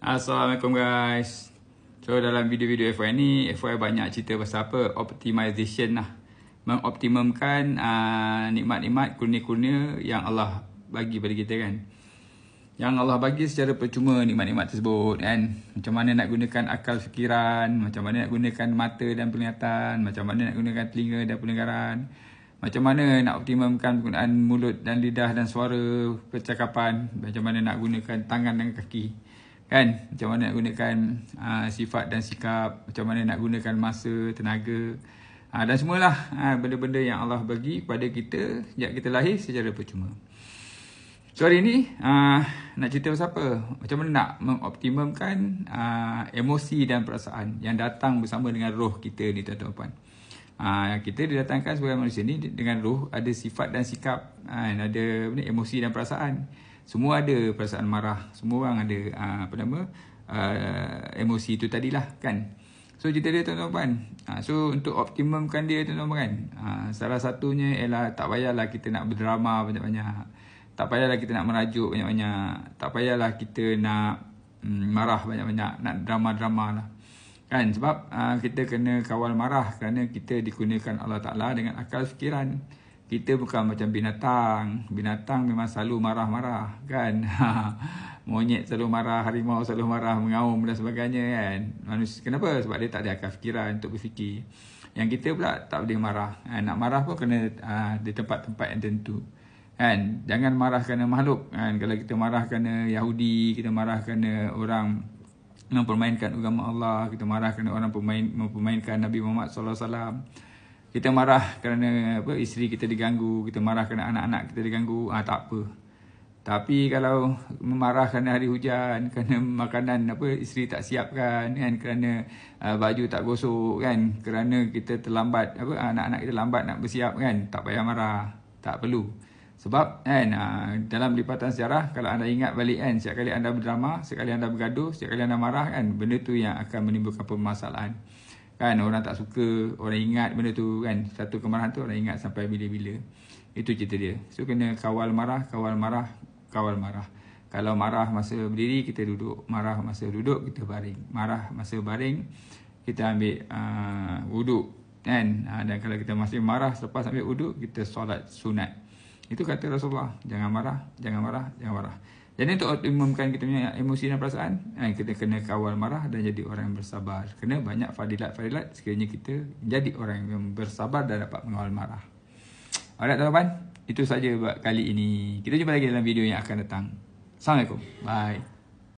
Assalamualaikum guys. So dalam video-video FY ni, FY banyak cerita pasal apa? Optimization lah. Mengoptimumkan nikmat-nikmat, kurnia-kurnia yang Allah bagi pada kita kan. Yang Allah bagi secara percuma nikmat-nikmat tersebut kan. Macam mana nak gunakan akal fikiran, macam mana nak gunakan mata dan penglihatan, macam mana nak gunakan telinga dan pendengaran, macam mana nak optimumkan penggunaan mulut dan lidah dan suara percakapan, macam mana nak gunakan tangan dan kaki. Kan, macam mana nak gunakan sifat dan sikap, macam mana nak gunakan masa, tenaga, dan semualah benda-benda yang Allah bagi kepada kita sejak kita lahir secara percuma. So hari ni nak cerita pasal apa? Macam mana nak mengoptimumkan emosi dan perasaan yang datang bersama dengan roh kita ni, tuan-tuan. Kita didatangkan sebagai manusia ni dengan roh, ada sifat dan sikap, ada emosi dan perasaan. Semua ada perasaan marah, semua orang ada emosi itu tadilah kan. So cerita dia tuan-tuan. So untuk optimumkan dia tuan-tuan kan, salah satunya ialah tak payahlah kita nak berdrama banyak-banyak. Tak payahlah kita nak merajuk banyak-banyak. Tak payahlah kita nak marah banyak-banyak, nak drama-drama lah. Kan, sebab kita kena kawal marah kerana kita dikurniakan Allah Ta'ala dengan akal fikiran. Kita bukan macam binatang. Binatang memang selalu marah-marah kan. Monyet selalu marah, harimau selalu marah, mengaum dan sebagainya kan. Manusia, kenapa? Sebab dia tak ada akal fikiran untuk berfikir. Yang kita pula tak boleh marah. Nak marah pun kena di tempat-tempat yang tentu. Kan? Jangan marah kerana makhluk. Kan? Kalau kita marah kerana Yahudi, kita marah kerana orang mempermainkan agama Allah, kita marah kerana orang mempermainkan Nabi Muhammad SAW. Kita marah kerana isteri kita diganggu, kita marah kerana anak-anak kita diganggu, tak apa. Tapi kalau marah kerana hari hujan, kerana makanan isteri tak siapkan kan, kerana baju tak gosok kan, kerana kita terlambat, anak-anak kita lambat nak bersiap kan, tak payah marah, tak perlu. Sebab kan dalam lipatan sejarah, kalau anda ingat balik kan, setiap kali anda berdrama, setiap kali anda bergaduh, setiap kali anda marah kan, benda tu yang akan menimbulkan permasalahan. Kan, orang tak suka, orang ingat benda tu kan. Satu kemarahan tu orang ingat sampai bila-bila. Itu cerita dia. So kena kawal marah, kawal marah, kawal marah. Kalau marah masa berdiri, kita duduk. Marah masa duduk, kita baring. Marah masa baring, kita ambil wuduk kan. Dan kalau kita masih marah selepas ambil wuduk, kita solat sunat. Itu kata Rasulullah. Jangan marah, jangan marah, jangan marah. Jadi untuk optimumkan kita punya emosi dan perasaan, kita kena kawal marah dan jadi orang yang bersabar. Kena banyak fadilat-fadilat sekiranya kita jadi orang yang bersabar dan dapat mengawal marah. Alright tuan-tuan, itu saja buat kali ini. Kita jumpa lagi dalam video yang akan datang. Assalamualaikum. Bye.